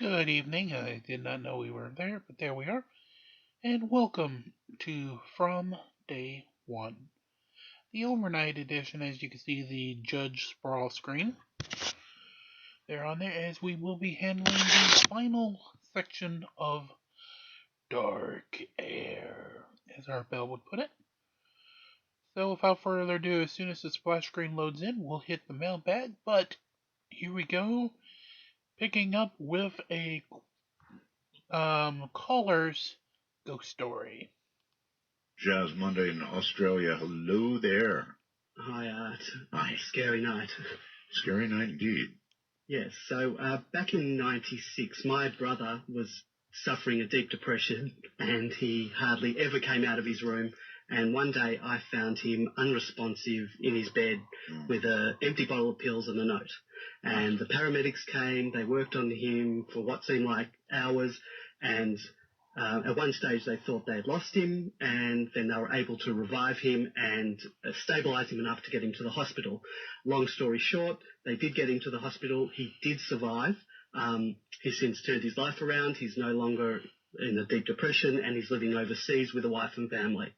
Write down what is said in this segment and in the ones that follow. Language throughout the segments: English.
Good evening. I did not know we were there, but there we are. And welcome to From Day One, the overnight edition. As you can see, the Judge Sprawl screen there on there, as we will be handling the final section of Dark Air, as our bell would put it. So, without further ado, as soon as the splash screen loads in, we'll hit the mailbag. But here we go, picking up with a caller's ghost story. Jazz Monday in Australia. Hello there. Hi, Art. Hi. Scary night. Scary night indeed. Yes, so back in '96, my brother was suffering a deep depression and he hardly ever came out of his room. And one day I found him unresponsive in his bed with an empty bottle of pills and a note. And the paramedics came, they worked on him for what seemed like hours, and at one stage they thought they had lost him, and then they were able to revive him and stabilise him enough to get him to the hospital. Long story short, they did get him to the hospital. He did survive. He's since turned his life around. He's no longer in a deep depression and he's living overseas with a wife and family.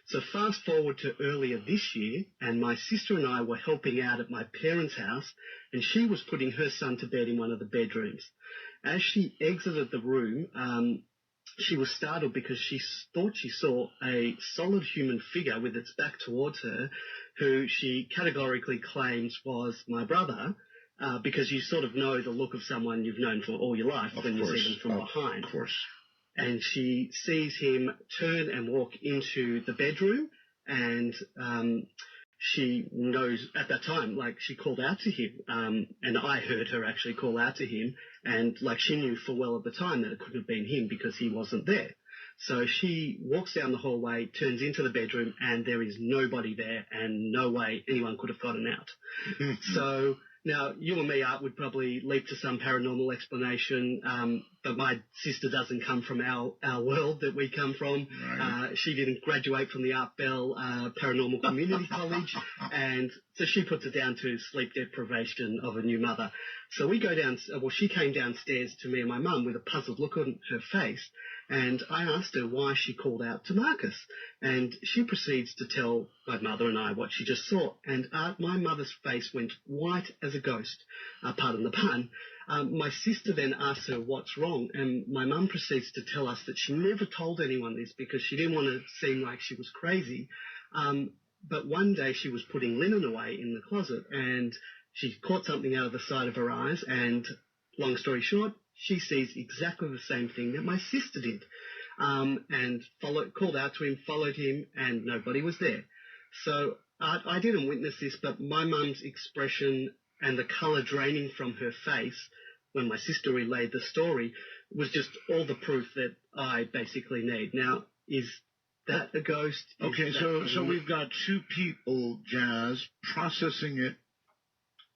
So fast forward to earlier this year, and my sister and I were helping out at my parents' house, and she was putting her son to bed in one of the bedrooms. As she exited the room, she was startled because she thought she saw a solid human figure with its back towards her, who she categorically claims was my brother, because you sort of know the look of someone you've known for all your life when you see them from behind. Of course. And she sees him turn and walk into the bedroom, and she knows at that time, like, she called out to him, and I heard her actually call out to him, and like she knew full well at the time that it couldn't have been him because he wasn't there. So she walks down the hallway, turns into the bedroom, and there is nobody there and no way anyone could have gotten out. So now, you and me, Art, would probably leap to some paranormal explanation, but my sister doesn't come from our world that we come from. Right. She didn't graduate from the Art Bell Paranormal Community College, and so she puts it down to sleep deprivation of a new mother. So we go down, well, she came downstairs to me and my mum with a puzzled look on her face, and I asked her why she called out to Marcus, and she proceeds to tell my mother and I what she just saw, and my mother's face went white as a ghost, pardon the pun. My sister then asked her what's wrong, and my mum proceeds to tell us that she never told anyone this because she didn't want to seem like she was crazy, but one day she was putting linen away in the closet, and she caught something out of the side of her eyes, and long story short, she sees exactly the same thing that my sister did, and called out to him, followed him, and nobody was there. So I didn't witness this, but my mum's expression and the colour draining from her face when my sister relayed the story was just all the proof that I basically need. Now, is that a ghost? Okay, so we've got two people, Jazz, processing it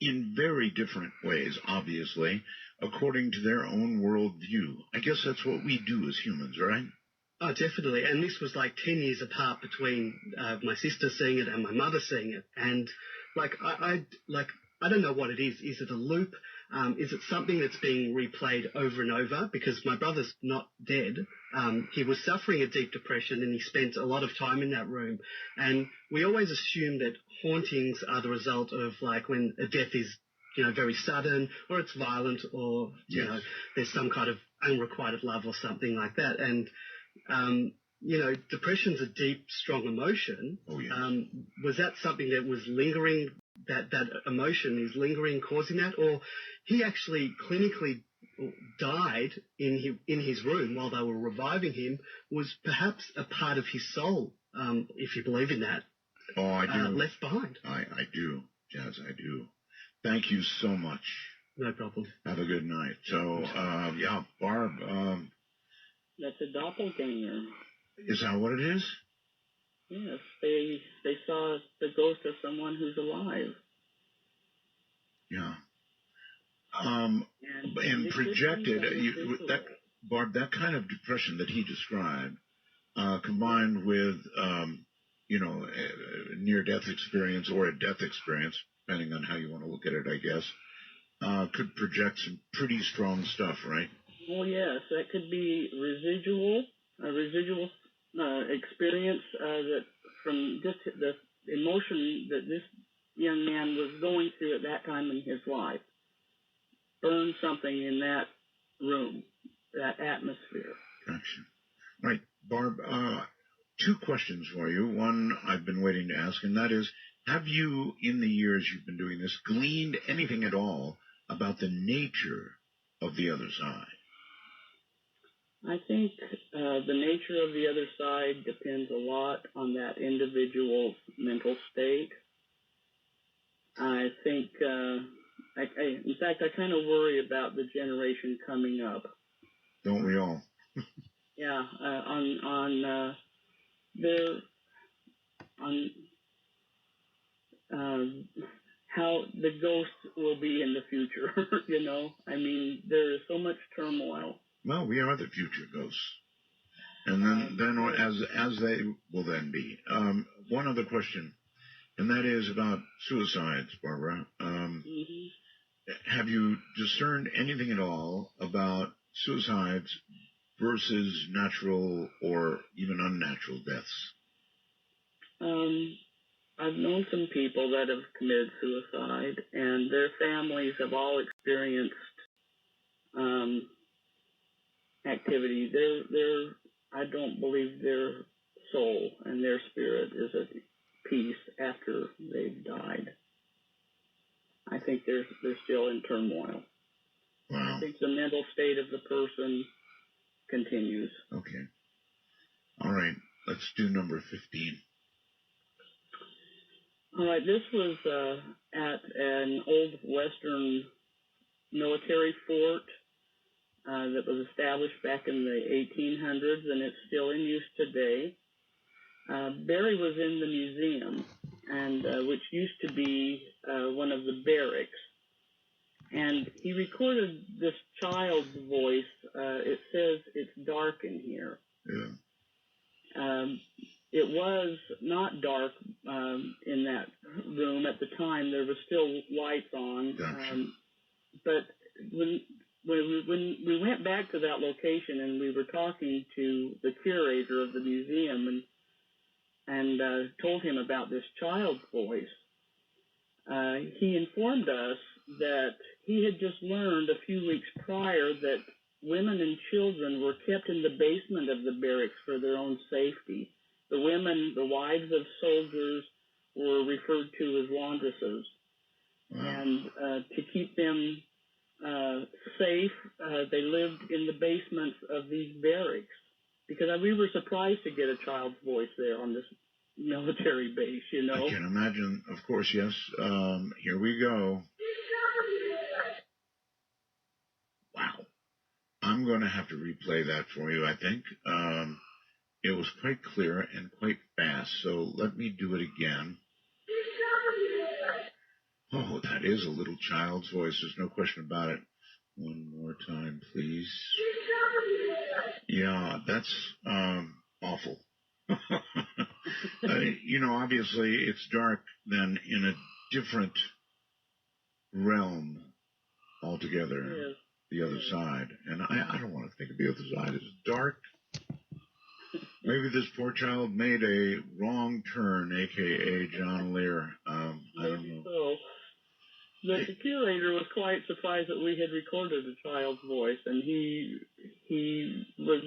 in very different ways, obviously, according to their own worldview. I guess that's what we do as humans, right? Oh, definitely. And this was like 10 years apart between my sister seeing it and my mother seeing it. And I don't know what it is. Is it a loop? Is it something that's being replayed over and over? Because my brother's not dead. He was suffering a deep depression and he spent a lot of time in that room. And we always assume that hauntings are the result of like when a death is, very sudden, or it's violent, or, there's some kind of unrequited love or something like that. And, depression's a deep, strong emotion. Oh, yes. Was that something that was lingering, that emotion is lingering, causing that? Or he actually clinically died in his room while they were reviving him, was perhaps a part of his soul, if you believe in that. Oh, I do. Left behind. I do, Jazz, I do. Thank you so much. No problem. Have a good night. So, Barb. That's a doppelganger. Is that what it is? Yes, they saw the ghost of someone who's alive. Yeah. And projected, Barb, that kind of depression that he described, combined with, a near-death experience or a death experience, depending on how you want to look at it, I guess, could project some pretty strong stuff, right? Well, yes, that could be residual experience that from just the emotion that this young man was going through at that time in his life. Burn something in that room, that atmosphere. Gotcha. All right, Barb, two questions for you. One I've been waiting to ask, and that is, have you, in the years you've been doing this, gleaned anything at all about the nature of the other side? I think the nature of the other side depends a lot on that individual's mental state. I think, in fact, I kind of worry about the generation coming up. Don't we all? Yeah, how the ghosts will be in the future. You know, I mean, there is so much turmoil. Well, we are the future ghosts. And then as they will then be. One other question, and that is about suicides, Barbara. Have you discerned anything at all about suicides versus natural or even unnatural deaths? I've known some people that have committed suicide, and their families have all experienced activity. I don't believe their soul and their spirit is at peace after they've died. I think they're still in turmoil. Wow. I think the mental state of the person continues. Okay. All right. Let's do number 15. All right. This was at an old Western military fort that was established back in the 1800s, and it's still in use today. Barry was in the museum, and which used to be one of the barracks. And he recorded this child's voice. It says, "It's dark in here." Yeah. It was not dark in that room at the time. There were still lights on. Gotcha. But when we went back to that location and we were talking to the curator of the museum and told him about this child's voice, he informed us that he had just learned a few weeks prior that women and children were kept in the basement of the barracks for their own safety. The women, the wives of soldiers, were referred to as laundresses. Wow. And to keep them safe, they lived in the basements of these barracks. Because we were surprised to get a child's voice there on this military base, you know. I can imagine, of course, yes. Here we go. Wow. I'm going to have to replay that for you, I think. It was quite clear and quite fast, so let me do it again. Oh, that is a little child's voice. There's no question about it. One more time, please. Yeah, that's awful. Obviously it's dark then in a different realm altogether. Yes. The other side. And I don't want to think of the other side as dark. Maybe this poor child made a wrong turn, a.k.a. John Lear. I don't know. So, the curator was quite surprised that we had recorded a child's voice, and he was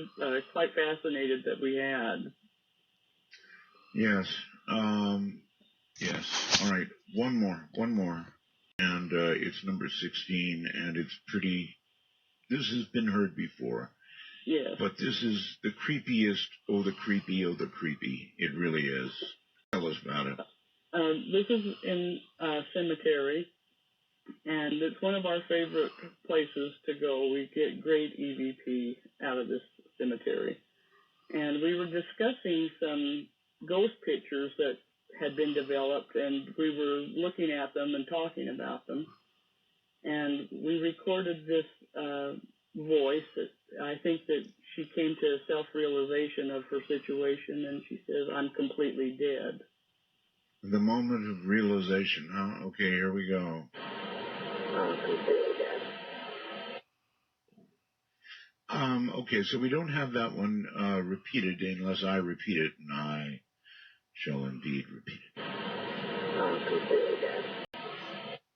quite fascinated that we had. Yes. Yes. All right. One more. And it's number 16, and it's pretty... This has been heard before. Yes. But this is the creepiest, oh, the creepy. It really is. Tell us about it. This is in a cemetery, and it's one of our favorite places to go. We get great EVP out of this cemetery. And we were discussing some ghost pictures that had been developed, and we were looking at them and talking about them. And we recorded this voice. I think that she came to a self-realization of her situation, and she says, "I'm completely dead." The moment of realization, huh? Okay, here we go. Okay, so we don't have that one repeated unless I repeat it, and I shall indeed repeat it.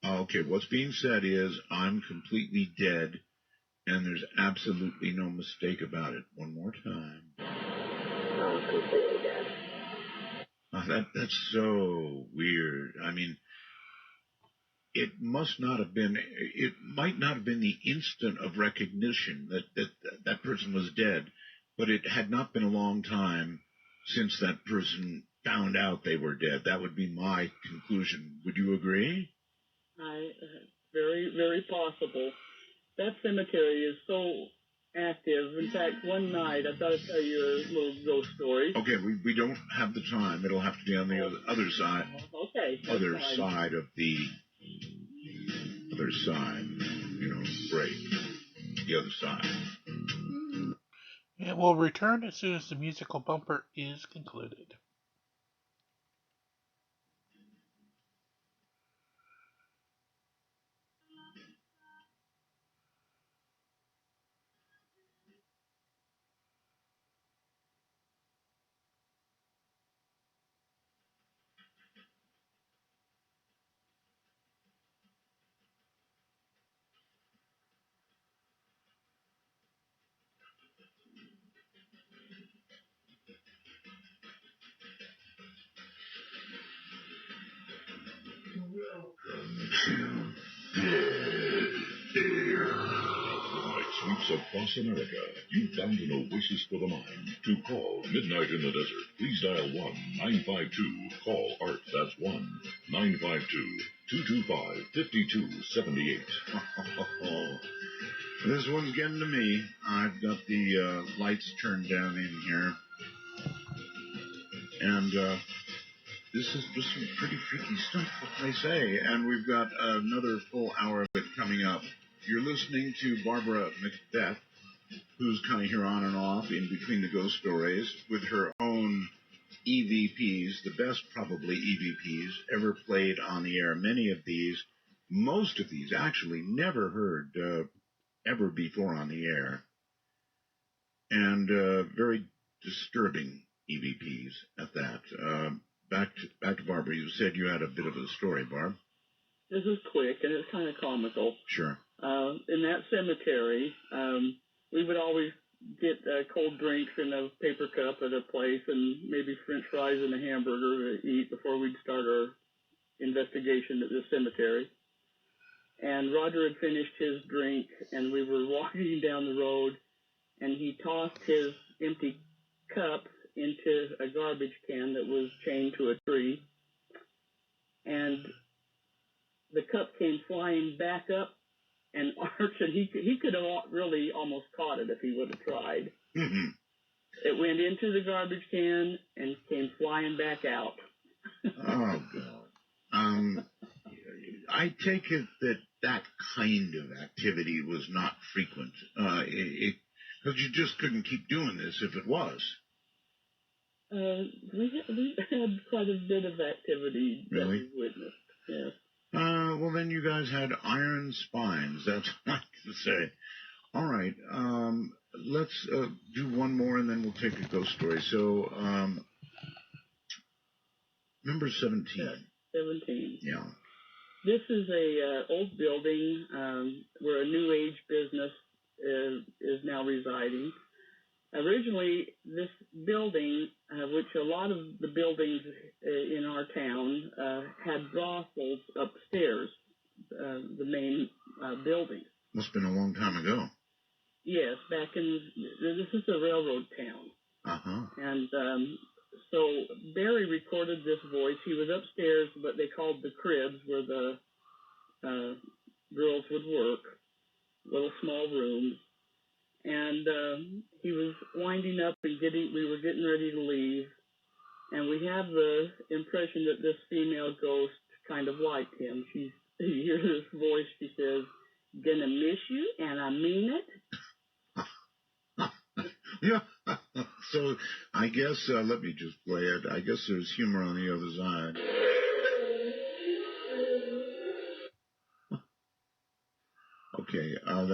Okay, what's being said is I'm completely dead, and there's absolutely no mistake about it. One more time. That's so weird. I mean, it might not have been the instant of recognition that person was dead, but it had not been a long time since that person found out they were dead. That would be my conclusion. Would you agree? Very, very possible. That cemetery is so active. In fact, one night, I thought I'd tell you a little ghost story. Okay, we don't have the time. It'll have to be on the other side. Okay. Other side of the other side. Break. The other side. And we'll return as soon as the musical bumper is concluded. Sweeps across America, you found an oasis for the mind. To call Midnight in the Desert, please dial 1-952. Call Art, that's 1-952-225-5278. This one's getting to me. I've got the lights turned down in here. And this is just some pretty freaky stuff, what can I say? And we've got another full hour of it coming up. You're listening to Barbara Macbeth, who's kind of here on and off in between the ghost stories with her own EVPs, the best probably EVPs ever played on the air. Most of these actually never heard ever before on the air. And very disturbing EVPs at that. Back to Barbara. You said you had a bit of a story, Barb. This is quick, and it's kind of comical. Sure. In that cemetery, we would always get cold drinks in a paper cup at a place and maybe French fries and a hamburger to eat before we'd start our investigation at the cemetery. And Roger had finished his drink, and we were walking down the road, and he tossed his empty cup into a garbage can that was chained to a tree. And the cup came flying back up and arched, and he could have really almost caught it if he would have tried. Mm-hmm. It went into the garbage can and came flying back out. Oh, God. I take it that kind of activity was not frequent, because you just couldn't keep doing this if it was. We had quite a bit of activity that Really? we witnessed, yes. Well, then you guys had iron spines. That's what I can say. All right. Let's do one more, and then we'll take a ghost story. So, number 17. 17. Yeah. This is a old building where a new age business is now residing. Originally, this building, which a lot of the buildings in our town had brothels upstairs, the main building. Must have been a long time ago. Yes, this is a railroad town. Uh-huh. And so Barry recorded this voice. He was upstairs, but they called the cribs where the girls would work, little small rooms. And he was winding up and we were getting ready to leave. And we have the impression that this female ghost kind of liked him. You hear this voice, she says, "Gonna miss you, and I mean it." Yeah. So I guess, let me just play it. I guess there's humor on the other side. This is the voice of Bossa America. You found an oasis for the mind. To call Midnight in the Desert, please dial 1-952. Call Art, that's 1-952-225-5278. Yeah.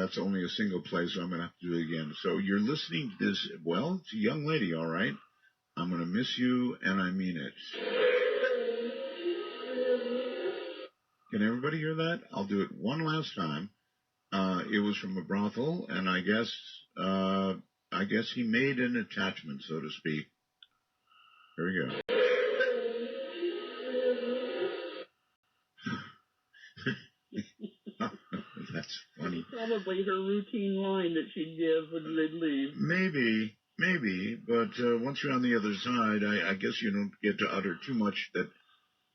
that's only a single play, so I'm going to have to do it again. So you're listening to this. Well, it's a young lady, all right. I'm going to miss you, and I mean it. Can everybody hear that? I'll do it one last time. It was from a brothel, and I guess he made an attachment, so to speak. Here we go. That's funny. Probably her routine line that she'd give when they'd leave. Maybe, but once you're on the other side, I guess you don't get to utter too much that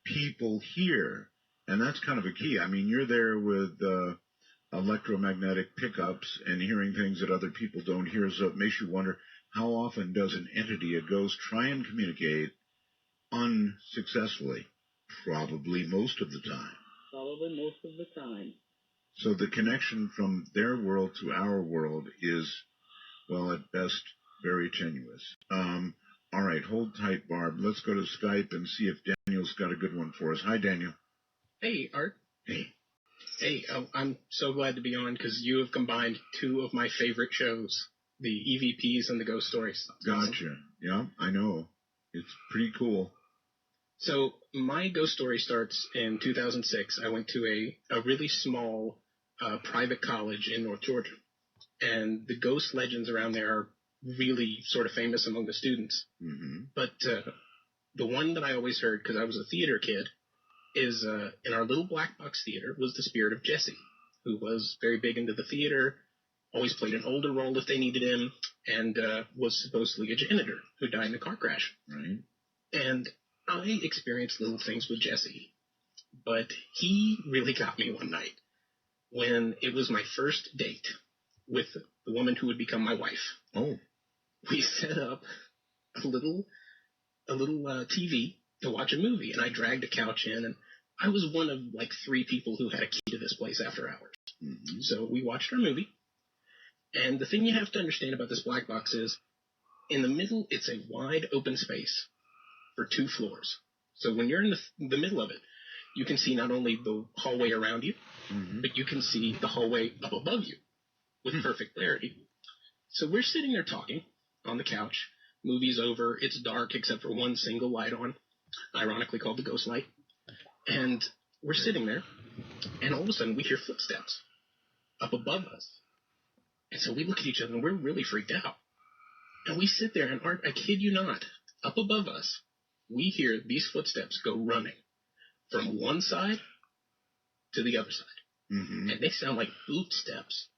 people hear, and that's kind of a key. I mean, you're there with electromagnetic pickups and hearing things that other people don't hear, so it makes you wonder, how often does an entity, a ghost, try and communicate unsuccessfully? Probably most of the time. Probably most of the time. So the connection from their world to our world is, well, at best, very tenuous. All right, hold tight, Barb. Let's go to Skype and see if Daniel's got a good one for us. Hi, Daniel. Hey, Art. Hey. Hey, I'm so glad to be on because you have combined two of my favorite shows, the EVPs and the Ghost Stories. Gotcha. Awesome. Yeah, I know. It's pretty cool. So my ghost story starts in 2006. I went to a really small private college in North Georgia, and the ghost legends around there are really sort of famous among the students. Mm-hmm. But the one that I always heard, because I was a theater kid, is in our little black box theater was the spirit of Jesse, who was very big into the theater, always played an older role if they needed him, and was supposedly a janitor who died in a car crash. Right. And I experienced little things with Jesse, but he really got me one night when it was my first date with the woman who would become my wife. Oh. We set up a little TV to watch a movie, and I dragged a couch in, and I was one of like 3 people who had a key to this place after hours. Mm-hmm. So we watched our movie, and the thing you have to understand about this black box is, in the middle, it's a wide open space for 2 floors. So when you're in the middle of it, you can see not only the hallway around you, Mm-hmm. but you can see the hallway up above you with perfect clarity. So we're sitting there talking on the couch. Movie's over. It's dark except for one single light on, ironically called the ghost light. And we're sitting there, and all of a sudden we hear footsteps up above us. And so we look at each other, and we're really freaked out. And we sit there, and Art, I kid you not, up above us, we hear these footsteps go running from one side to the other side. Mm-hmm. And they sound like boot steps.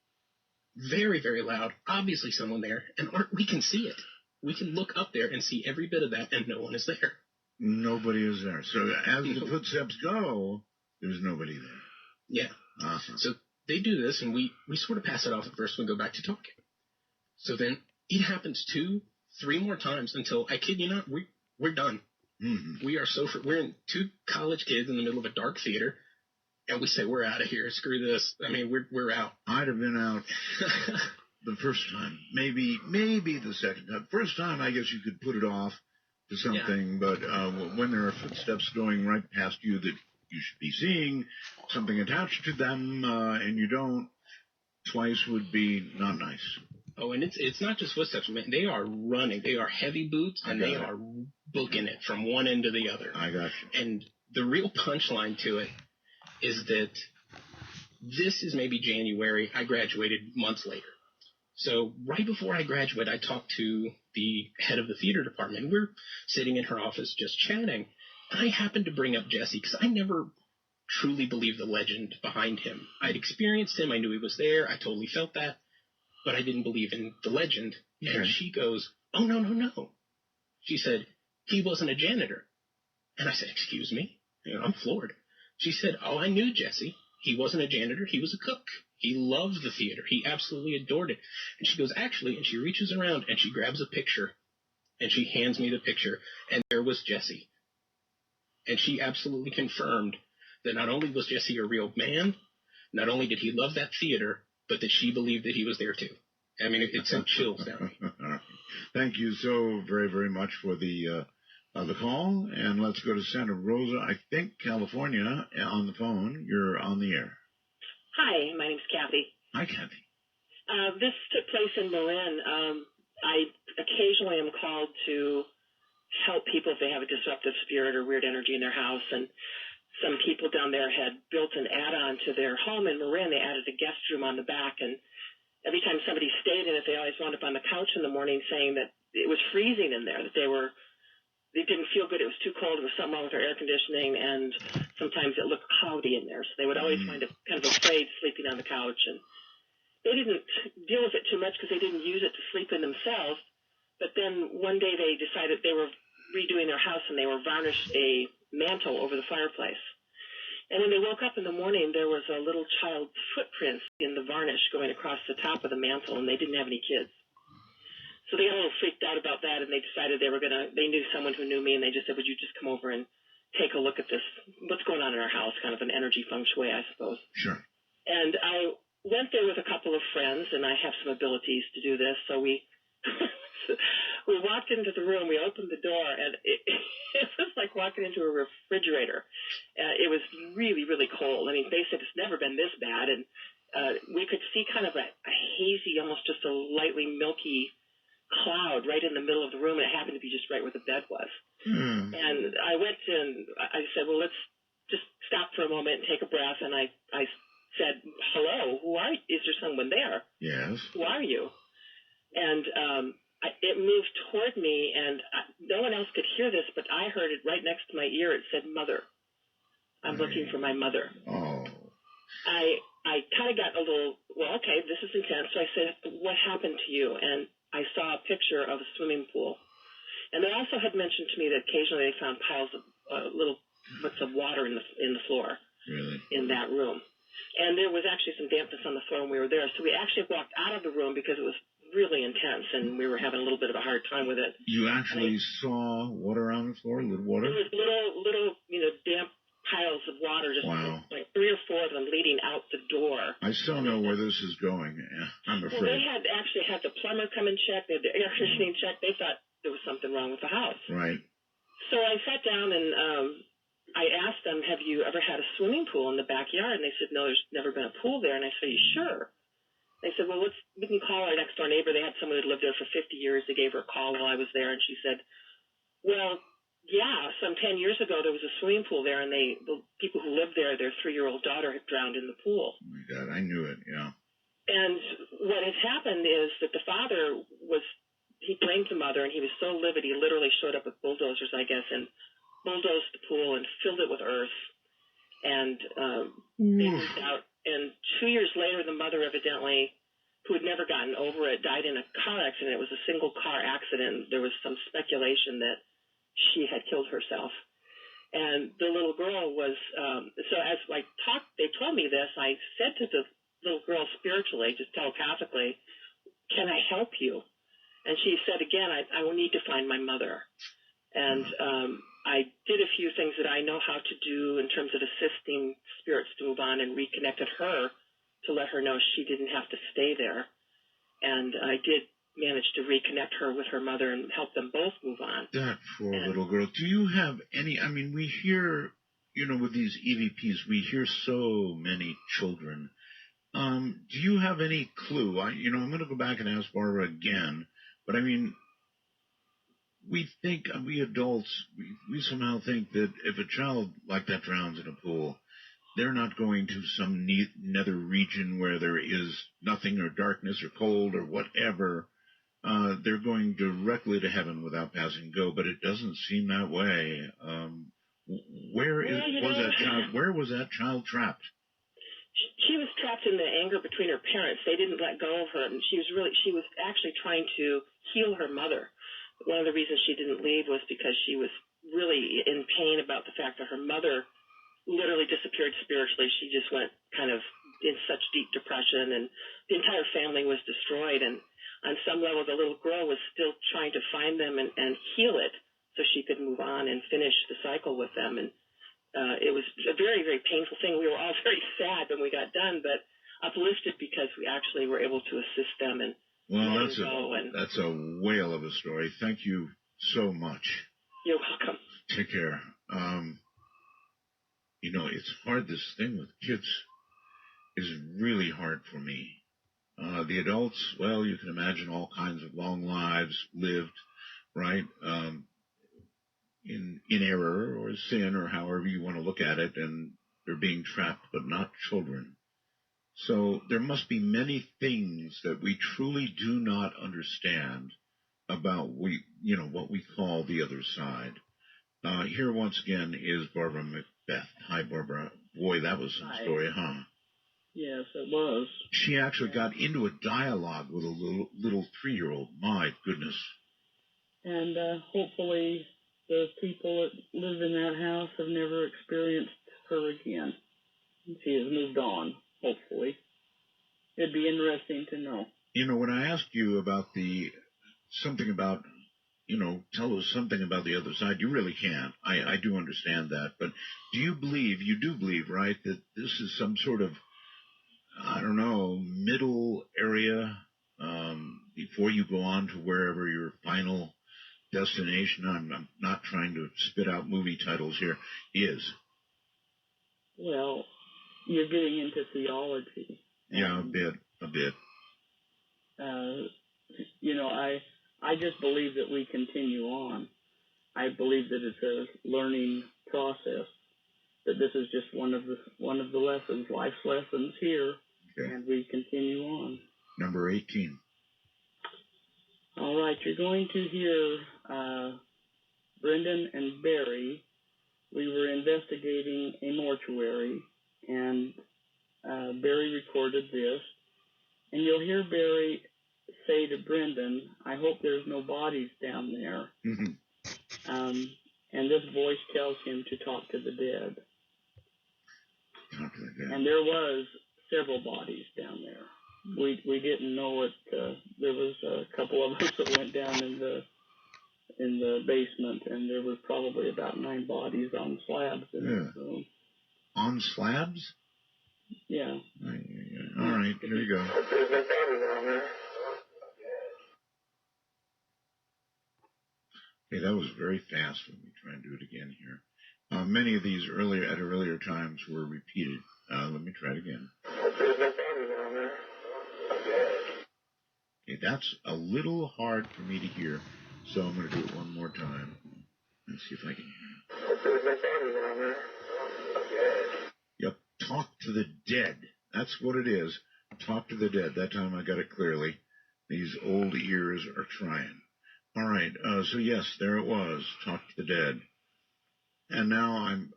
Very, very loud. Obviously someone there. And Art, we can see it. We can look up there and see every bit of that, and no one is there. Nobody is there. So as the footsteps go, there's nobody there. Yeah. Awesome. So they do this, and we sort of pass it off at first and go back to talking. So then it happens 2, 3 more times until, I kid you not, we're done. Mm-hmm. We are we're in 2 college kids in the middle of a dark theater, and we say, we're out of here. Screw this. I mean, we're out. I'd have been out the first time. Maybe the second time. First time, I guess you could put it off to something, but when there are footsteps going right past you that you should be seeing, something attached to them, and you don't, twice would be not nice. Oh, and it's not just footsteps, man. They are running. They are heavy boots, and they are booking it from one end to the other. I got you. And the real punchline to it is that this is maybe January. I graduated months later. So right before I graduated, I talked to the head of the theater department. We're sitting in her office just chatting. And I happened to bring up Jesse because I never truly believed the legend behind him. I'd experienced him. I knew he was there. I totally felt that. But I didn't believe in the legend. Okay. And she goes, oh, no. She said, he wasn't a janitor. And I said, excuse me? I'm floored. She said, oh, I knew Jesse. He wasn't a janitor. He was a cook. He loved the theater. He absolutely adored it. And she goes, actually, and she reaches around and she grabs a picture and she hands me the picture. And there was Jesse. And she absolutely confirmed that not only was Jesse a real man, not only did he love that theater, but that she believed that he was there too. I mean, it sent chills down me. Thank you so very, very much for the call. And let's go to Santa Rosa, I think, California, on the phone. You're on the air. Hi, my name's Kathy. Hi, Kathy. This took place in Marin. I occasionally am called to help people if they have a disruptive spirit or weird energy in their house. And some people down there had built an add-on to their home in Marin. They added a guest room on the back. And every time somebody stayed in it, they always wound up on the couch in the morning saying that it was freezing in there, that they didn't feel good. It was too cold. There was something wrong with their air conditioning. And sometimes it looked cloudy in there. So they would always wind up kind of afraid sleeping on the couch. And they didn't deal with it too much because they didn't use it to sleep in themselves. But then one day they decided they were redoing their house and they were varnished a mantle over the fireplace. And when they woke up in the morning, there was a little child's footprints in the varnish going across the top of the mantle, and they didn't have any kids. So they got a little freaked out about that, and they decided they knew someone who knew me, and they just said, would you just come over and take a look at this, what's going on in our house, kind of an energy feng shui, I suppose. Sure. And I went there with a couple of friends, and I have some abilities to do this. So we walked into the room, we opened the door, and it was like walking into a refrigerator. It was really, really cold. I mean, they said it's never been this bad, and we could see kind of a hazy, almost just a lightly milky cloud right in the middle of the room, and it happened to be just right where the bed was. And I went and I said, well, let's just stop for a moment and take a breath, and I said, hello, is there someone there? Yes. Who are you? And it moved toward me, and no one else could hear this, but I heard it right next to my ear. It said, Mother. I'm looking for my mother. Oh. I kind of got a little, well, okay, this is intense. So I said, what happened to you? And I saw a picture of a swimming pool. And they also had mentioned to me that occasionally they found piles of little bits of water in the floor. Really? In that room. And there was actually some dampness on the floor when we were there. So we actually walked out of the room because it was really intense, and we were having a little bit of a hard time with it. You actually saw water on the floor, little water? There was little, damp piles of water, just like 3 or 4 of them leading out the door. I still know where this is going. I'm afraid. Well, they had actually had the plumber come and check. They had the air conditioning checked. They thought there was something wrong with the house. Right. So I sat down and I asked them, have you ever had a swimming pool in the backyard? And they said, no, there's never been a pool there. And I said, are you sure? They said, well, we can call our next door neighbor. They had someone who lived there for 50 years. They gave her a call while I was there, and she said, well, yeah, some 10 years ago there was a swimming pool there, and the people who lived there, their 3-year-old daughter had drowned in the pool. Oh, my God, I knew it, yeah. And what had happened is that the father he blamed the mother, and he was so livid he literally showed up with bulldozers, I guess, and bulldozed the pool and filled it with earth. And they moved out. And 2 years later, the mother evidently, who had never gotten over it, died in a car accident. It was a single car accident. There was some speculation that she had killed herself. And the little girl was, so as I talked, they told me this, I said to the little girl spiritually, just telepathically, can I help you? And she said, again, I will need to find my mother. And I did a few things that I know how to do in terms of assisting spirits to move on, and reconnected her to let her know she didn't have to stay there. And I did manage to reconnect her with her mother and help them both move on. That poor little girl. Do you have any, I mean, we hear, with these EVPs, we hear so many children. Do you have any clue? I'm going to go back and ask Barbara again, but I mean, we adults, we somehow think that if a child like that drowns in a pool, they're not going to some nether region where there is nothing or darkness or cold or whatever. They're going directly to heaven without passing go, but it doesn't seem that way. Where was that child trapped? She was trapped in the anger between her parents. They didn't let go of her, and she was actually trying to heal her mother. One of the reasons she didn't leave was because she was really in pain about the fact that her mother literally disappeared spiritually. She just went kind of in such deep depression, and the entire family was destroyed. And on some level, the little girl was still trying to find them and heal it so she could move on and finish the cycle with them. And it was a very, very painful thing. We were all very sad when we got done, but uplifted because we actually were able to assist them. And well, that's a whale of a story. Thank you so much. You're welcome. Take care. It's hard. This thing with kids is really hard for me. The adults, well, you can imagine all kinds of long lives lived, right, in error or sin or however you want to look at it, and they're being trapped, but not children. So there must be many things that we truly do not understand about what we call the other side. Here once again is Barbara Macbeth. Hi, Barbara. Boy, that was some story, huh? Yes, it was. She actually got into a dialogue with a little 3-year-old. My goodness. And hopefully the people that live in that house have never experienced her again. She has moved on, hopefully. It'd be interesting to know. When I asked you about something about, tell us something about the other side, you really can't. I do understand that. But you do believe, right, that this is some sort of, I don't know, middle area before you go on to wherever your final destination, I'm not trying to spit out movie titles here, is? Well, you're getting into theology. Yeah, a bit. I just believe that we continue on. I believe that it's a learning process. That this is just one of the lessons, life's lessons here, okay. And we continue on. Number 18. All right, you're going to hear Brendan and Barry. We were investigating a mortuary, and Barry recorded this. And you'll hear Barry say to Brendan, "I hope there's no bodies down there." Mm-hmm. And this voice tells him to talk to the dead. Talk to the dead. And there was several bodies down there. We didn't know it. There was a couple of us that went down in the basement, and there was probably about 9 bodies on slabs in this room. On slabs? Yeah. All right, here you go. Okay, that was very fast. Let me try and do it again here. Many of these earlier times were repeated. Let me try it again. Okay, that's a little hard for me to hear, so I'm going to do it one more time. Let's see if I can hear it. Yep, talk to the dead. That's what it is. Talk to the dead. That time I got it clearly. These old ears are trying. All right, so yes, there it was. Talk to the dead. And now I'm,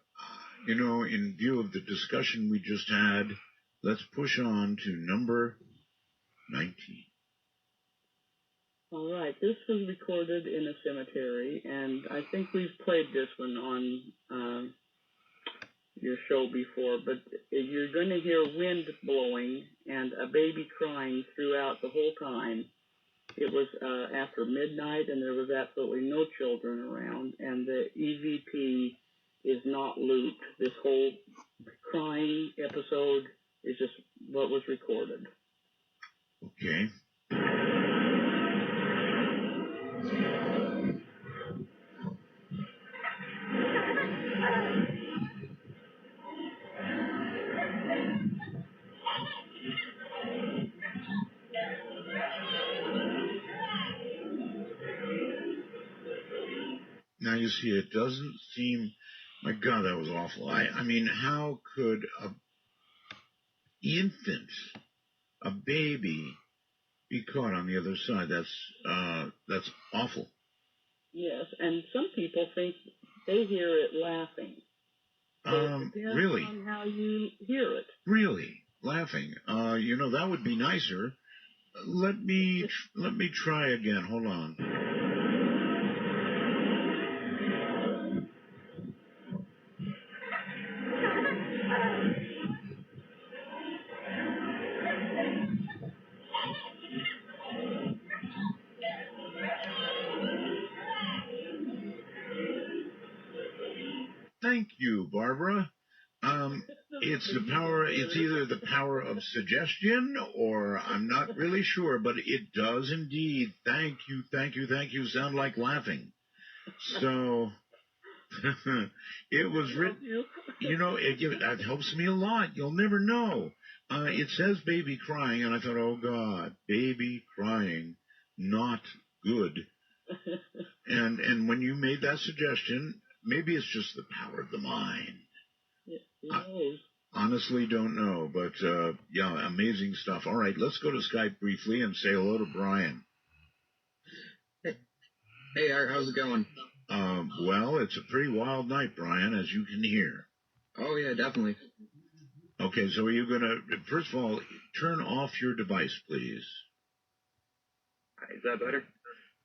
in view of the discussion we just had, let's push on to number 19. All right, this was recorded in a cemetery, and I think we've played this one on your show before, but you're going to hear wind blowing and a baby crying throughout the whole time. It was after midnight, and there was absolutely no children around, and the EVP is not looped. This whole crying episode is just what was recorded. Okay. Now you see, it doesn't seem, my God, that was awful. I mean, how could an infant, a baby, be caught on the other side? That's awful. Yes, and some people think they hear it laughing. So it depends really? on how you hear it. Really? Laughing? That would be nicer. Let me try again. Hold on. Thank you, Barbara. It's either the power of suggestion, or I'm not really sure, but it does indeed. Thank you. Sound like laughing. So, it was written, it helps me a lot. You'll never know. It says baby crying, and I thought, oh, God, baby crying, not good. And when you made that suggestion, maybe it's just the power of the mind. Who Honestly, don't know, but yeah, amazing stuff. All right, let's go to Skype briefly and say hello to Brian. Hey, Art, how's it going? Well, it's a pretty wild night, Brian, as you can hear. Oh, yeah, definitely. Okay, so are you going to, first of all, turn off your device, please? Is that better?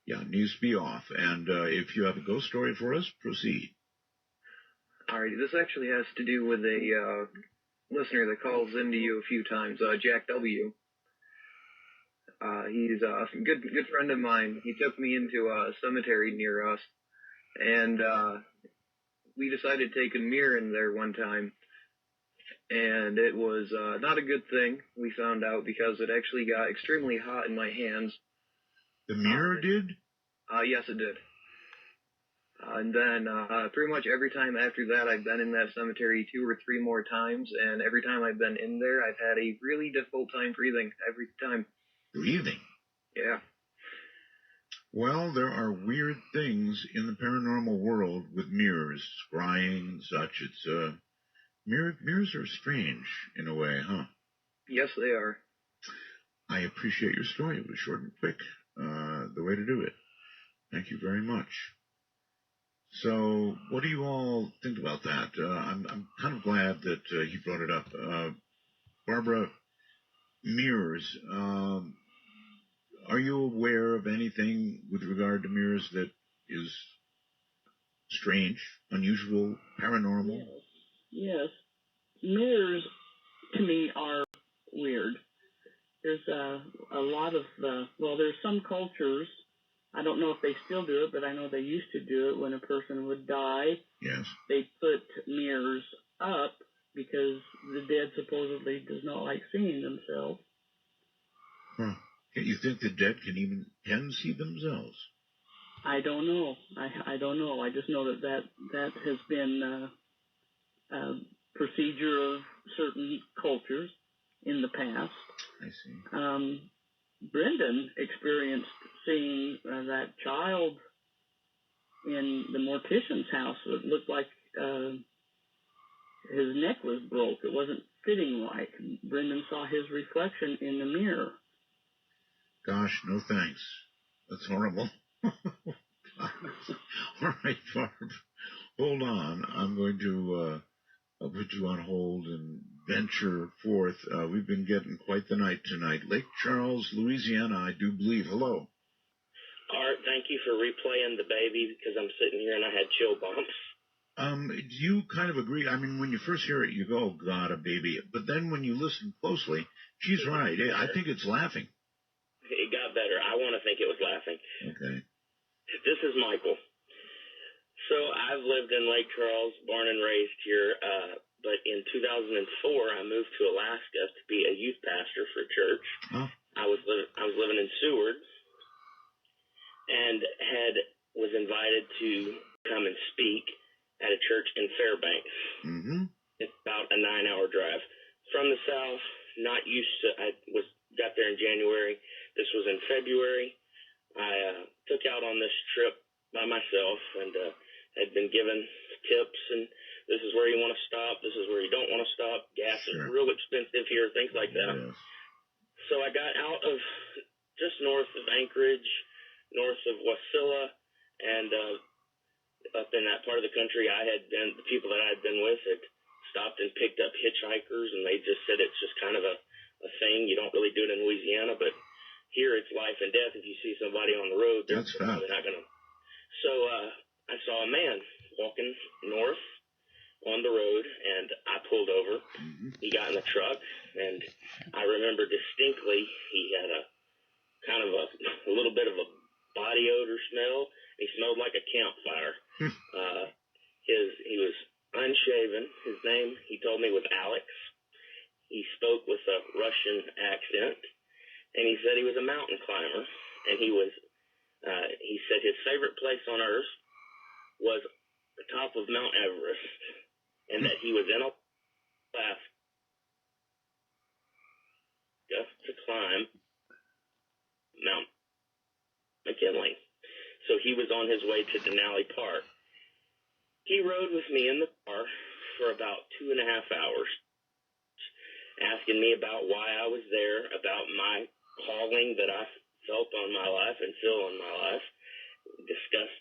Yeah, it needs to be off. And if you have a ghost story for us, proceed. All right, this actually has to do with a listener that calls into you a few times, Jack W. He's a good friend of mine. He took me into a cemetery near us, and we decided to take a mirror in there one time. And it was not a good thing, we found out, because it actually got extremely hot in my hands. The mirror did? Yes, it did. And then pretty much every time after that, I've been in that cemetery 2 or 3 more times, and every time I've been in there, I've had a really difficult time breathing every time. Breathing? Yeah. Well, there are weird things in the paranormal world with mirrors, scrying and such. It's mirrors are strange in a way, huh? Yes, they are. I appreciate your story. It was short and quick. The way to do it. Thank you very much. So, what do you all think about that? I'm kind of glad that you brought it up. Barbara, mirrors. Are you aware of anything with regard to mirrors that is strange, unusual, paranormal? Yes. Mirrors, to me, are weird. There's a lot of, there's some cultures, I don't know if they still do it, but I know they used to do it when a person would die. Yes. They put mirrors up because the dead supposedly does not like seeing themselves. Huh. You think the dead can see themselves? I don't know. I don't know. I just know that has been a procedure of certain cultures in the past. I see. Brendan experienced seeing that child in the mortician's house. It looked like his neck was broke. It wasn't fitting right. Brendan saw his reflection in the mirror. Gosh, no thanks. That's horrible. All right, Barb. Hold on. I'm going to I'll put you on hold and venture forth. We've been getting quite the night tonight. Lake Charles, Louisiana, I do believe. Hello. Art, thank you for replaying the baby, because I'm sitting here and I had chill bumps. Do you kind of agree? I mean, when you first hear it, you go, oh, God, a baby. But then when you listen closely, she's right. I think it's laughing. It got better. I want to think it was laughing. Okay. This is Michael. So I've lived in Lake Charles, born and raised here, but in 2004 I moved to Alaska to be a youth pastor for a church. Huh? I was living in Seward, and was invited to come and speak at a church in Fairbanks. Mm-hmm. It's about a 9-hour drive from the south. Not used to. Got there in January. This was in February. I took out on this trip by myself and had been given tips, and this is where you want to stop, this is where you don't want to stop, gas is real expensive here, things like that. Yes. So I got out of just north of Anchorage, north of Wasilla, and up in that part of the country the people that I had been with had stopped and picked up hitchhikers, and they just said it's just kind of a thing. You don't really do it in Louisiana, but here it's life and death. If you see somebody on the road, they're probably not going to. So I saw a man walking north on the road, and I pulled over. Mm-hmm. He got in the truck, and I remember distinctly he had a kind of a little bit of a body odor smell. He smelled like a campfire. He was unshaven. His name, he told me, was Alex. He spoke with a Russian accent, and he said he was a mountain climber, and he said his favorite place on earth was the top of Mount Everest, and that he was in Alaska climb Mount McKinley. So he was on his way to Denali Park. He rode with me in the car for about 2.5 hours, asking me about why I was there, about my calling that I felt on my life and feel on my life, discussed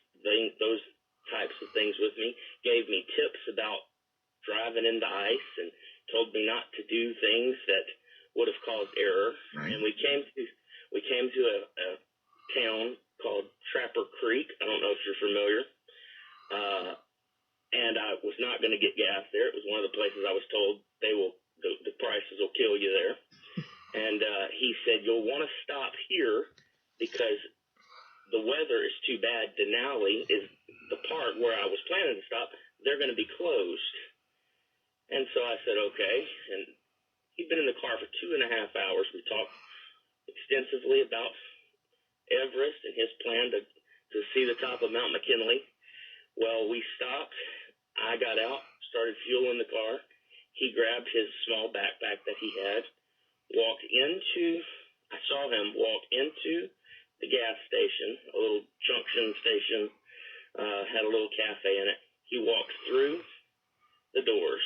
those types of things with me, gave me tips about driving in the ice, and told me not to do things that would have caused error. Right. And we came to a town called Trapper Creek. I don't know if you're familiar. And I was not going to get gas there. It was one of the places I was told the prices will kill you there. And he said, you'll want to stop here because the weather is too bad. Denali is the part where I was planning to stop. They're going to be closed. And so I said, okay. And he'd been in the car for 2.5 hours. We talked extensively about Everest and his plan to see the top of Mount McKinley. Well, we stopped. I got out, started fueling the car. He grabbed his small backpack that he had, I saw him walk into the gas station, a little junction station, had a little cafe in it. He walked through the doors.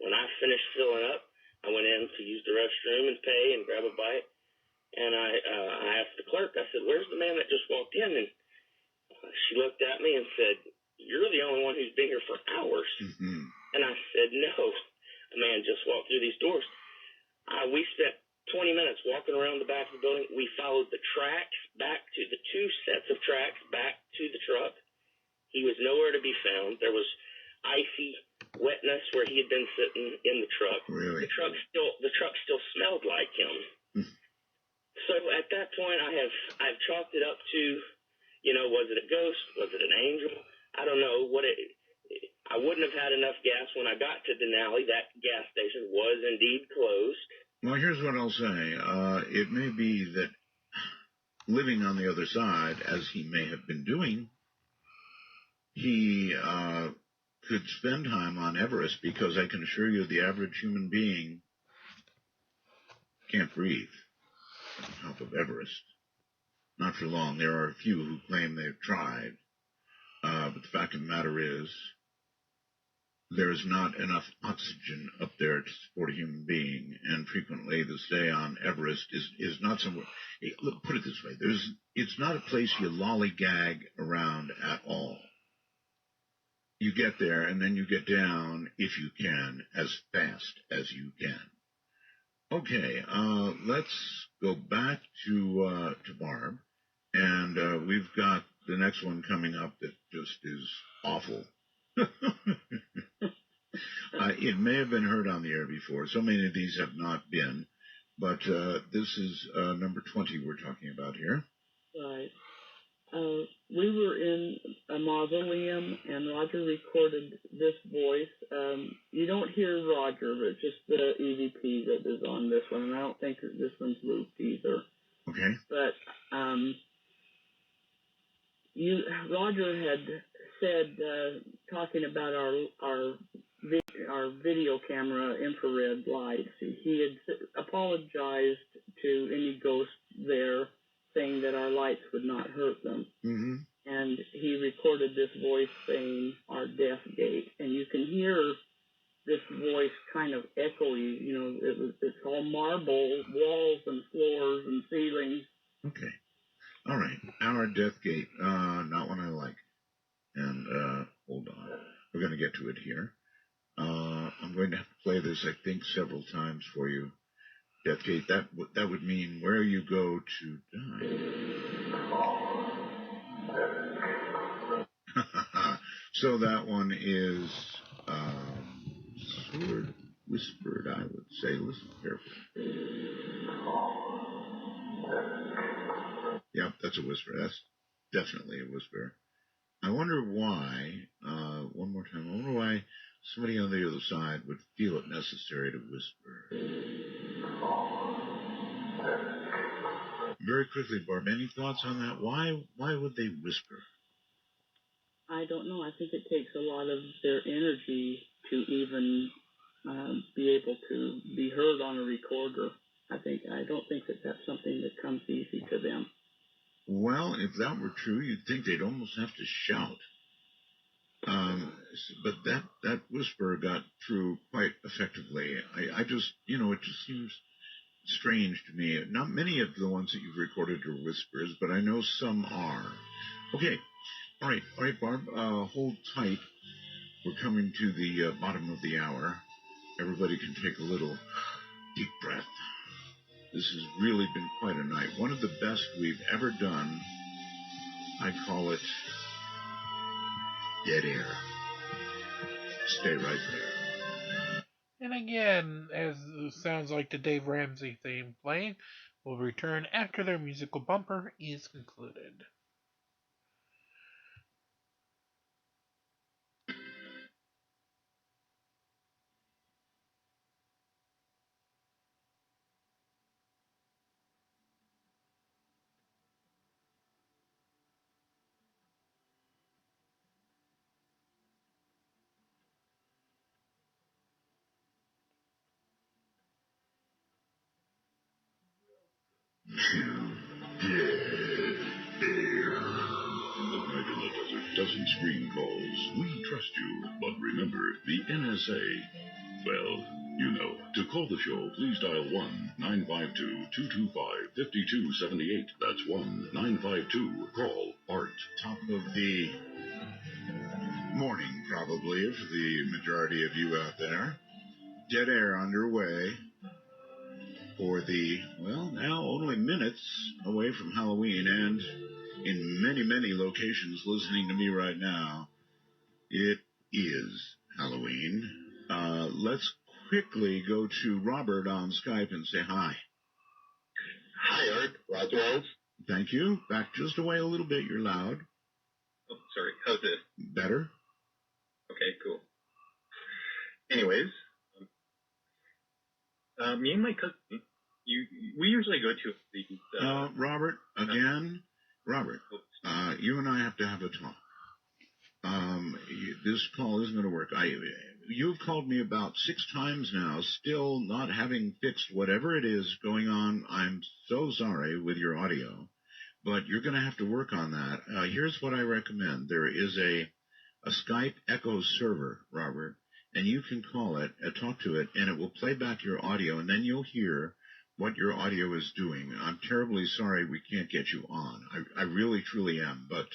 When I finished filling up, I went in to use the restroom and pay and grab a bite. And I asked the clerk, I said, where's the man that just walked in? And she looked at me and said, you're the only one who's been here for hours. Mm-hmm. And I said, no, a man just walked through these doors. We spent 20 minutes walking around the back of the building. We followed the tracks back to the 2 sets of tracks back to the truck. He was nowhere to be found. There was icy wetness where he had been sitting in the truck. Really? The truck still smelled like him. So at that point, I've chalked it up to, was it a ghost? Was it an angel? I don't know I wouldn't have had enough gas when I got to Denali. That gas station was indeed closed. Well, here's what I'll say. It may be that living on the other side, as he may have been doing, he could spend time on Everest, because I can assure you the average human being can't breathe at the top of Everest. Not for long. There are a few who claim they've tried. But the fact of the matter is, there is not enough oxygen up there to support a human being, and frequently the stay on Everest is not somewhere. Look, put it this way: it's not a place you lollygag around at all. You get there, and then you get down, if you can, as fast as you can. Okay, let's go back to Barb, and we've got the next one coming up that just is awful. It may have been heard on the air before. So many of these have not been, but this is number 20 we're talking about here. Right. We were in a mausoleum, and Roger recorded this voice. You don't hear Roger, but it's just the EVP that is on this one, and I don't think this one's looped either. Okay. But Roger had said, talking about our video camera infrared lights, he had apologized to any ghosts there, saying that our lights would not hurt them. Mm-hmm. And he recorded this voice saying our death gate, and you can hear this voice kind of echoey. It's all marble walls and floors and ceilings. Okay. All right. Our death gate, not one I like. And hold on, we're going to get to it here. I'm going to have to play this, I think, several times for you. Deathgate, that would mean where you go to die. So that one is sort of whispered, I would say. Listen carefully. Yep, that's a whisper. That's definitely a whisper. I wonder why, one more time, I wonder why somebody on the other side would feel it necessary to whisper. Very quickly, Barb, any thoughts on that? Why would they whisper? I don't know. I think it takes a lot of their energy to even be able to be heard on a recorder. I don't think that that's something that comes easy to them. Well, if that were true, you'd think they'd almost have to shout. But that whisper got through quite effectively. I just, it just seems strange to me. Not many of the ones that you've recorded are whispers, but I know some are. Okay. All right, Barb, hold tight. We're coming to the bottom of the hour. Everybody can take a little deep breath. This has really been quite a night. One of the best we've ever done. I call it dead air. Stay right there. And again, as it sounds like the Dave Ramsey theme playing, will return after their musical bumper is concluded. Midnight in the Desert doesn't screen calls. We trust you, but remember, the NSA, well, To call the show, please dial 1-952-225-5278. That's 1-952-CALL ART. Top of the morning, probably, for the majority of you out there. Dead air underway for the, now only minutes away from Halloween, and in many, many locations listening to me right now, it is Halloween. Let's quickly go to Robert on Skype and say hi. Hi, Art. Roger Wells. Thank you. Back just away a little bit. You're loud. Oh, sorry. How's this? Better. Okay, cool. Anyways, me and my cousin, we usually go to these. Robert, again, Robert, you and I have to have a talk. This call isn't going to work. You've called me about 6 times now, still not having fixed whatever it is going on. I'm so sorry with your audio, but you're going to have to work on that. Here's what I recommend. There is a Skype Echo server, Robert, and you can call it, talk to it, and it will play back your audio, and then you'll hear what your audio is doing. I'm terribly sorry we can't get you on. I really, truly am, but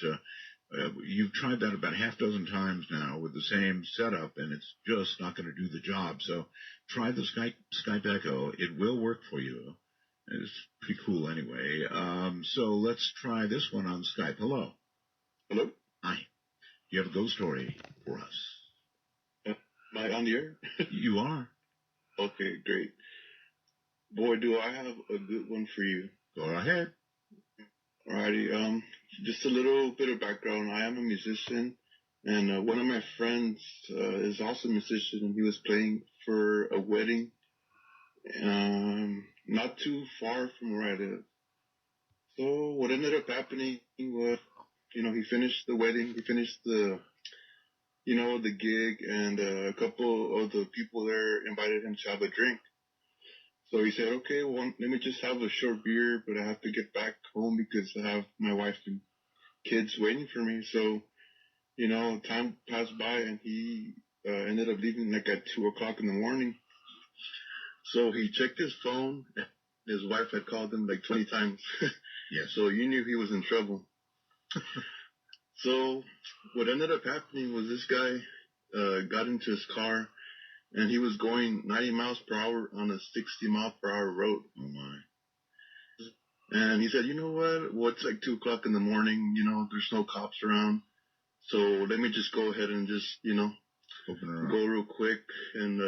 you've tried that about half dozen times now with the same setup, and it's just not going to do the job. So try the Skype Echo. It will work for you. It's pretty cool anyway. So let's try this one on Skype. Hello. Hello? Hi. You have a ghost story for us. Am I on the air? You are. Okay, great. Boy, do I have a good one for you. Go ahead. Alrighty, just a little bit of background. I am a musician, and one of my friends is also a musician, and he was playing for a wedding not too far from where I live. So what ended up happening was, he finished the wedding, he finished the gig, and a couple of the people there invited him to have a drink. So he said, okay, well, let me just have a short beer, but I have to get back home because I have my wife and kids waiting for me. So, time passed by, and he ended up leaving like at 2 o'clock in the morning. So he checked his phone, and his wife had called him like 20 times. Yeah. So you knew he was in trouble. So what ended up happening was this guy got into his car, and he was going 90 miles per hour on a 60-mile-per-hour road. Oh, my. And he said, you know what? Well, it's like 2 o'clock in the morning. There's no cops around. So let me just go ahead and just, Open her up. go real quick and,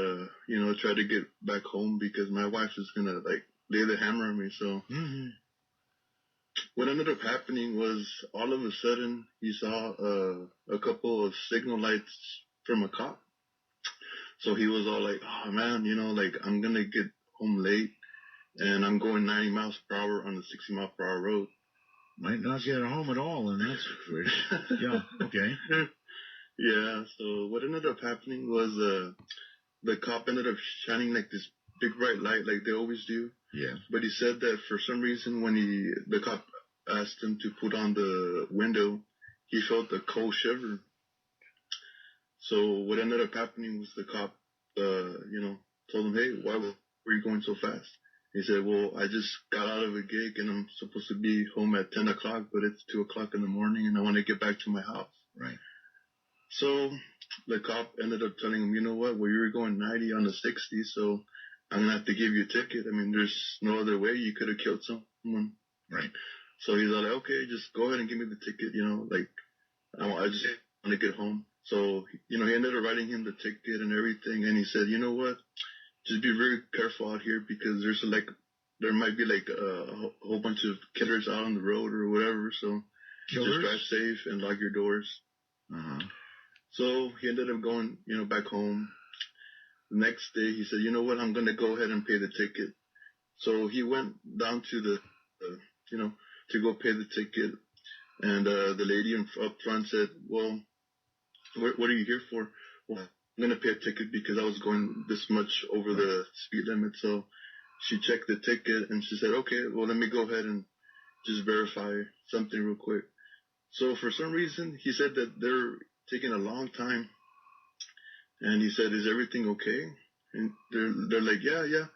try to get back home because my wife is going to, lay the hammer on me. So what ended up happening was all of a sudden he saw a couple of signal lights from a cop. So he was all like, oh, man, I'm going to get home late, and I'm going 90 miles per hour on the 60-mile-per-hour road. Might not get home at all in that situation. Yeah, okay. Yeah, so what ended up happening was the cop ended up shining like this big bright light like they always do. Yeah. But he said that for some reason when the cop asked him to put on the window, he felt a cold shiver. So what ended up happening was the cop, told him, hey, why were you going so fast? He said, well, I just got out of a gig and I'm supposed to be home at 10 o'clock, but it's 2 o'clock in the morning and I want to get back to my house. Right. So the cop ended up telling him, you know what, well, you were going 90 on the 60, so I'm going to have to give you a ticket. I mean, there's no other way. You could have killed someone. Right. So he's like, okay, just go ahead and give me the ticket, I just want to get home. So, he ended up writing him the ticket and everything. And he said, you know what, just be very careful out here because there might be a whole bunch of killers out on the road or whatever. So Killers? just drive safe and lock your doors. Uh-huh. So he ended up going, back home. The next day he said, you know what, I'm going to go ahead and pay the ticket. So he went down to to go pay the ticket. And the lady up front said, well, what are you here for? Well, I'm going to pay a ticket because I was going this much over the speed limit. So she checked the ticket and she said, okay, well, let me go ahead and just verify something real quick. So for some reason, he said that they're taking a long time. And he said, is everything okay? And they're like, yeah.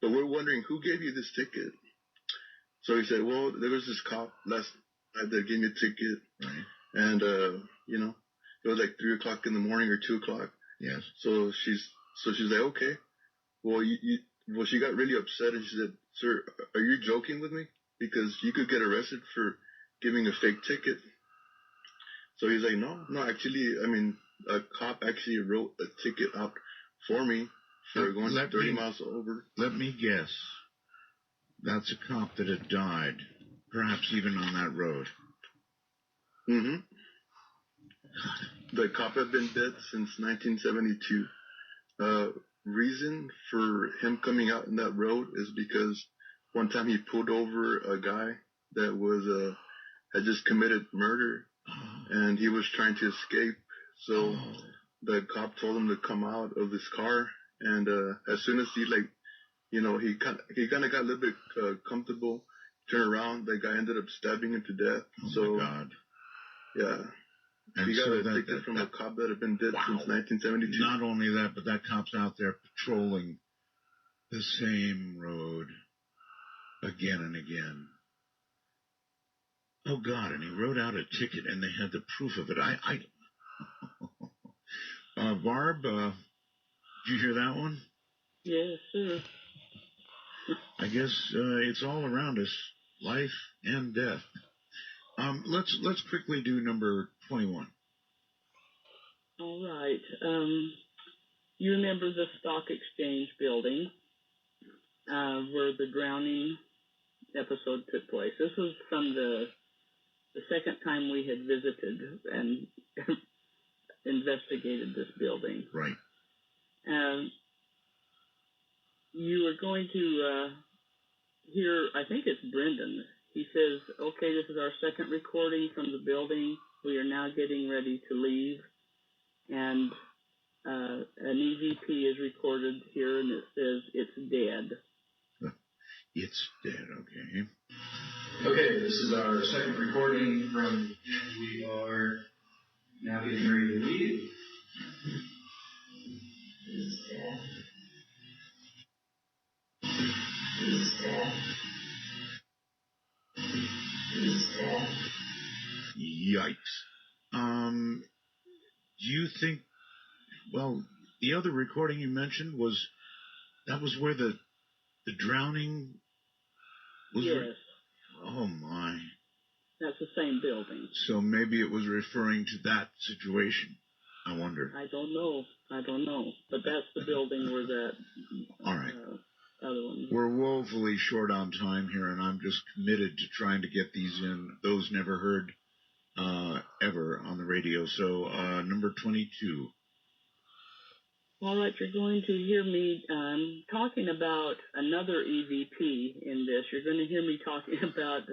But we're wondering who gave you this ticket. So he said, well, there was this cop last night that gave me a ticket. Right. And, it was like 3 o'clock in the morning or 2 o'clock. Yes. So she's like, okay. Well, she got really upset and she said, sir, are you joking with me? Because you could get arrested for giving a fake ticket. So he's like, no, actually, a cop actually wrote a ticket out for me for going 30 miles over. Let me guess. That's a cop that had died, perhaps even on that road. Mm-hmm. The cop had been dead since 1972. Reason for him coming out in that road is because one time he pulled over a guy that had just committed murder, and he was trying to escape. So the cop told him to come out of his car, and as soon as he he kind of got a little bit comfortable, turned around, the guy ended up stabbing him to death. Oh my God! Yeah. And he got so a ticket from a cop that had been dead since 1972. Not only that, but that cop's out there patrolling the same road again and again. Oh God! And he wrote out a ticket, and they had the proof of it. Barb, did you hear that one? Yes, sir. I guess it's all around us, life and death. Let's quickly do number 21. All right. You remember the stock exchange building where the drowning episode took place. This was from the second time we had visited and investigated this building. Right. You are going to hear, I think it's Brendan. He says, okay, this is our second recording from the building. We are now getting ready to leave. And an EVP is recorded here, and it says, it's dead. It's dead, okay. Okay, this is our second recording from, we are now getting ready to leave. It's dead. It's dead. It's dead. Yikes. Do you think, well, the other recording you mentioned was where the drowning was? Yes. Oh my. That's the same building. So maybe it was referring to that situation. I wonder. I don't know. But that's the building where that all right. Other one. We're woefully short on time here, and I'm just committed to trying to get these in. Those never heard ever on the radio. So number 22. All right, you're going to hear me talking about another EVP in this. You're going to hear me talking about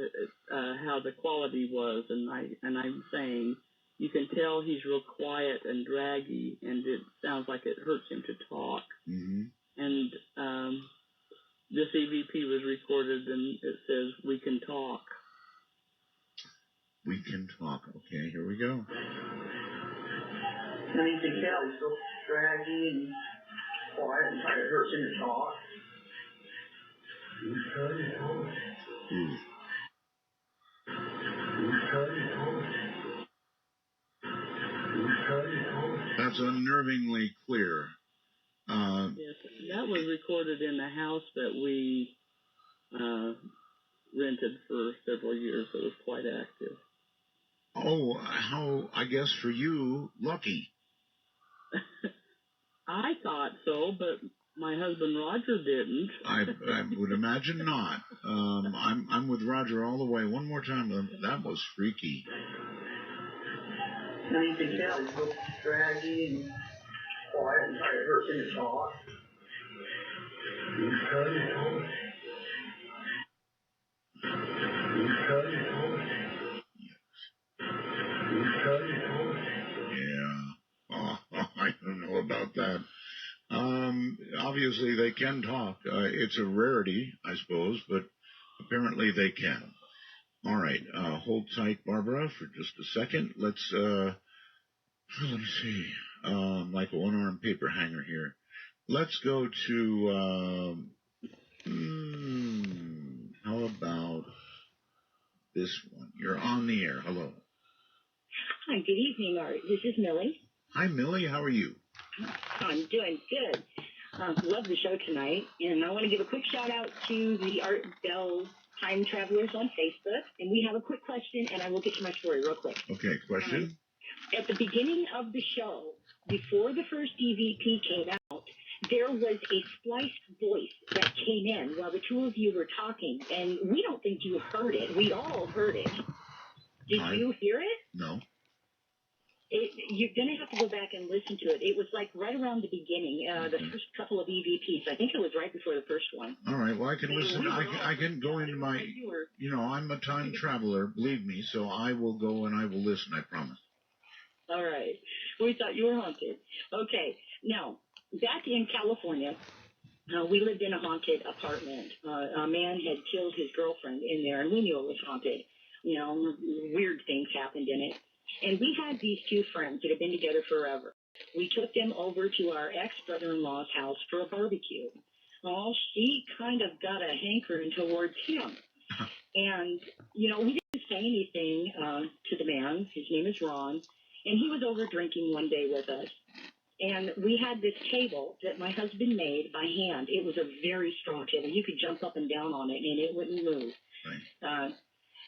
how the quality was, and I'm saying you can tell he's real quiet and draggy, and it sounds like it hurts him to talk. Mm-hmm. And this EVP was recorded, and it says, "We can talk." We can talk. Okay, here we go. And you can tell he's so draggy and quiet and kind of hurts him to talk. That's unnervingly clear. Yes, that was recorded in the house that we rented for several years. It was quite active. Oh, how, I guess for you, lucky. I thought so, but my husband Roger didn't. I would imagine not. I'm with Roger all the way. One more time. That was freaky. And you can tell he's so draggy and quiet and kind of hurts him to talk. Yeah. Oh, I don't know about that. Obviously they can talk. It's a rarity, I suppose, but apparently they can. All right. Hold tight, Barbara, for just a second. Let's see. Like a one-arm paper hanger here. Let's go to, how about this one? You're on the air. Hello. Hi, good evening, Art. This is Millie. Hi, Millie. How are you? I'm doing good. Love the show tonight. And I want to give a quick shout out to the Art Bell Time Travelers on Facebook. And we have a quick question, and I will get to my story real quick. Okay, question. At the beginning of the show, before the first EVP came out, there was a spliced voice that came in while the two of you were talking. And we don't think you heard it. We all heard it. Did you hear it? No. You're going to have to go back and listen to it. It was like right around the beginning, the first couple of EVPs. I think it was right before the first one. All right. Well, I can listen. I can go into my, I'm a time traveler, believe me, so I will go and I will listen, I promise. All right. We thought you were haunted. Okay. Now, back in California, we lived in a haunted apartment. A man had killed his girlfriend in there, and we knew it was haunted. Weird things happened in it. And we had these two friends that had been together forever. We took them over to our ex-brother-in-law's house for a barbecue. Well, she kind of got a hankering towards him. And, we didn't say anything to the man. His name is Ron. And he was over drinking one day with us. And we had this table that my husband made by hand. It was a very strong table. You could jump up and down on it, and it wouldn't move. Right.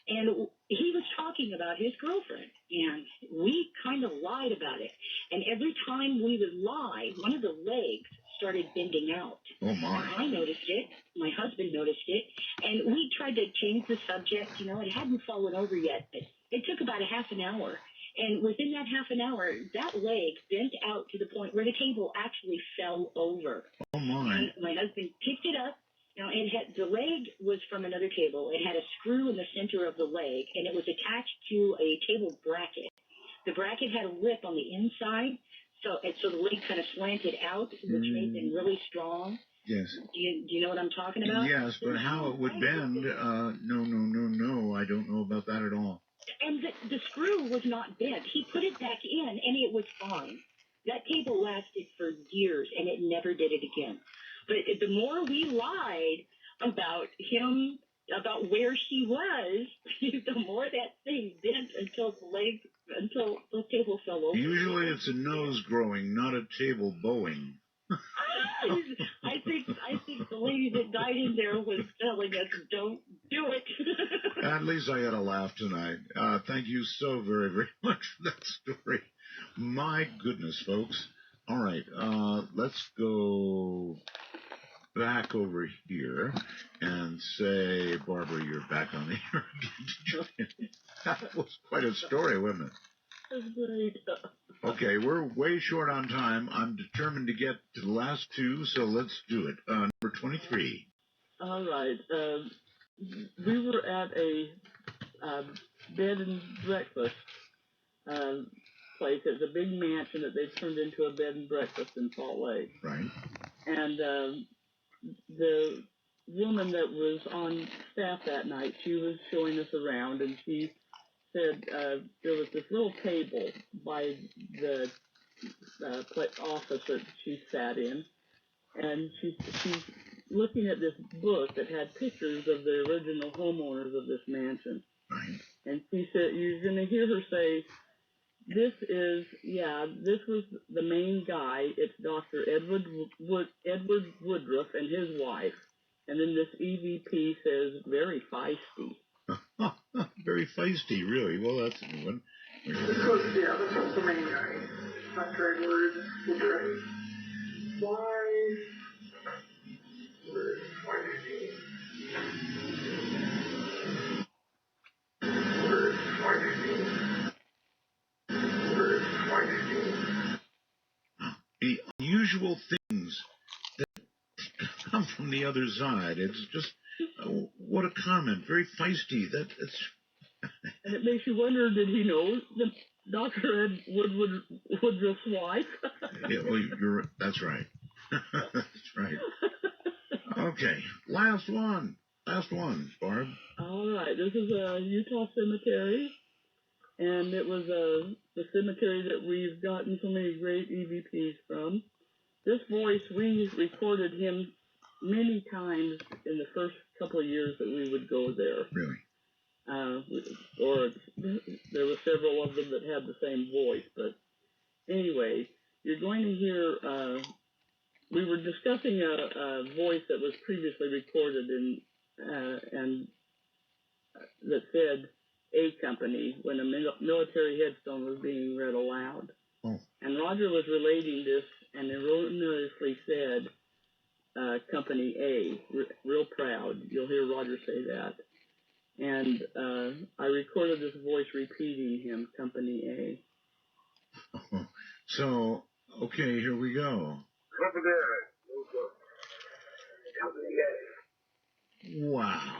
And he was talking about his girlfriend, and we kind of lied about it. And every time we would lie, one of the legs started bending out. Oh, my. And I noticed it. My husband noticed it. And we tried to change the subject. It hadn't fallen over yet. But it took about a half an hour. And within that half an hour, that leg bent out to the point where the table actually fell over. Oh, my. And my husband picked it up. Now, the leg was from another table. It had a screw in the center of the leg, and it was attached to a table bracket. The bracket had a lip on the inside, so the leg kind of slanted out, which made them really strong. Yes. Do you know what I'm talking about? Yes, but how it would bend, no, I don't know about that at all. And the screw was not bent. He put it back in, and it was fine. That table lasted for years, and it never did it again. But the more we lied about him, about where he was, the more that thing bent until the table fell over. Usually it's a nose growing, not a table bowing. I think the lady that died in there was telling us, don't do it. At least I got a laugh tonight. Thank you so very, very much for that story. My goodness, folks. All right, let's go back over here and say, Barbara, you're back on the air again. That was quite a story, wasn't it? That's great. Okay, we're way short on time. I'm determined to get to the last two, so let's do it. Number 23. All right. We were at a bed and breakfast place. It's a big mansion that they've turned into a bed and breakfast in Salt Lake. Right. And the woman that was on staff that night, she was showing us around, and she said there was this little table by the office that she sat in, and she's looking at this book that had pictures of the original homeowners of this mansion. Right. And she said, you're going to hear her say, this was the main guy. It's Dr. Edward Woodruff and his wife. And then this EVP says, very feisty. Very feisty, really. Well, that's a new one. This was the main guy. Dr. Edward Woodruff. Why? The unusual things that come from the other side. It's just, what a comment. Very feisty. And it makes you wonder, did he know Dr. Ed Woodruff's wife? Yeah, well, that's right. That's right. Okay, last one, Barb. All right, this is a Utah cemetery, and it was the cemetery that we've gotten so many great EVPs from. This voice, we recorded him many times in the first couple of years that we would go there. Really? Or there were several of them that had the same voice, but anyway, you're going to hear. We were discussing a voice that was previously recorded and that said A Company when a military headstone was being read aloud. Oh. And Roger was relating this and erroneously said Company A, real proud. You'll hear Roger say that. And I recorded this voice repeating him, Company A. So, okay, here we go. Over there. Company A. Wow.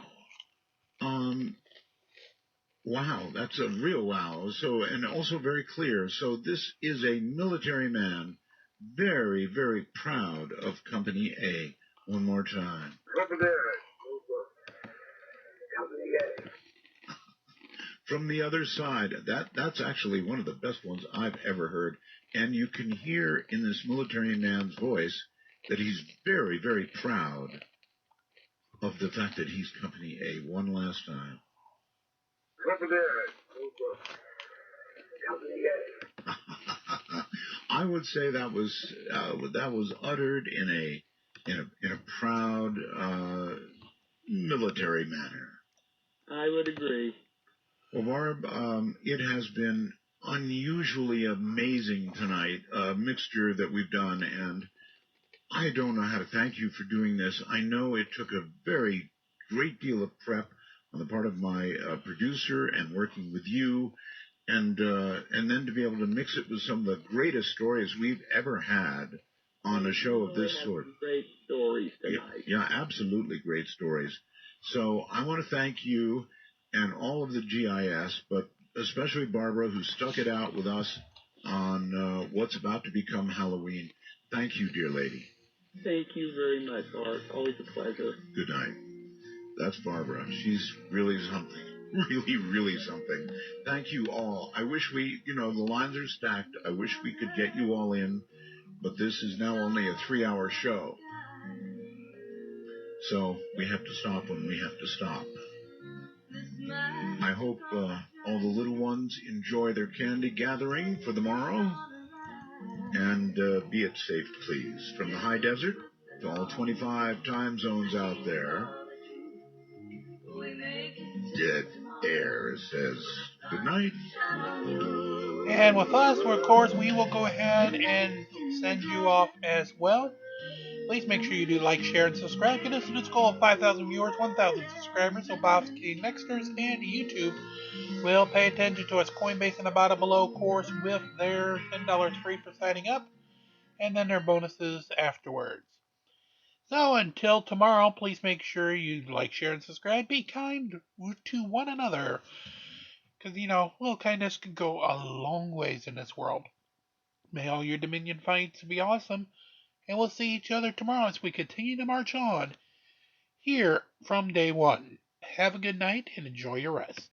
Wow, that's a real wow. So, and also very clear. So this is a military man, very, very proud of Company A. One more time. Over there. Company A. From the other side, that's actually one of the best ones I've ever heard. And you can hear in this military man's voice that he's very, very proud of the fact that he's Company A. One last time. Over there. Company A. I would say that was uttered in a proud military manner. I would agree. Well, Barb, it has been unusually amazing tonight, a mixture that we've done, and I don't know how to thank you for doing this. I know it took a very great deal of prep on the part of my producer and working with you, and then to be able to mix it with some of the greatest stories we've ever had on a show of this sort. Great stories tonight. Yeah, absolutely great stories. So I want to thank you and all of the GIS, but especially Barbara, who stuck it out with us on what's about to become Halloween. Thank you, dear lady. Thank you very much, Art. Always a pleasure. Good night. That's Barbara. She's really something. Really, really something. Thank you all. I wish the lines are stacked. I wish we could get you all in, but this is now only a 3-hour show. So we have to stop when we have to stop. I hope all the little ones enjoy their candy gathering for the morrow. And be it safe, please. From the high desert to all 25 time zones out there, Dead Air says good night. And with us, of course, we will go ahead and send you off as well. Please make sure you do like, share, and subscribe. Get us to this goal of 5,000 viewers, 1,000 subscribers, so Bob's King Nexters and YouTube will pay attention to us. CoinBase and Ibotta below, of course, with their $10 free for signing up, and then their bonuses afterwards. So until tomorrow, please make sure you like, share, and subscribe. Be kind to one another, because, little kindness can go a long ways in this world. May all your Dominion fights be awesome. And we'll see each other tomorrow as we continue to march on here from day one. Have a good night and enjoy your rest.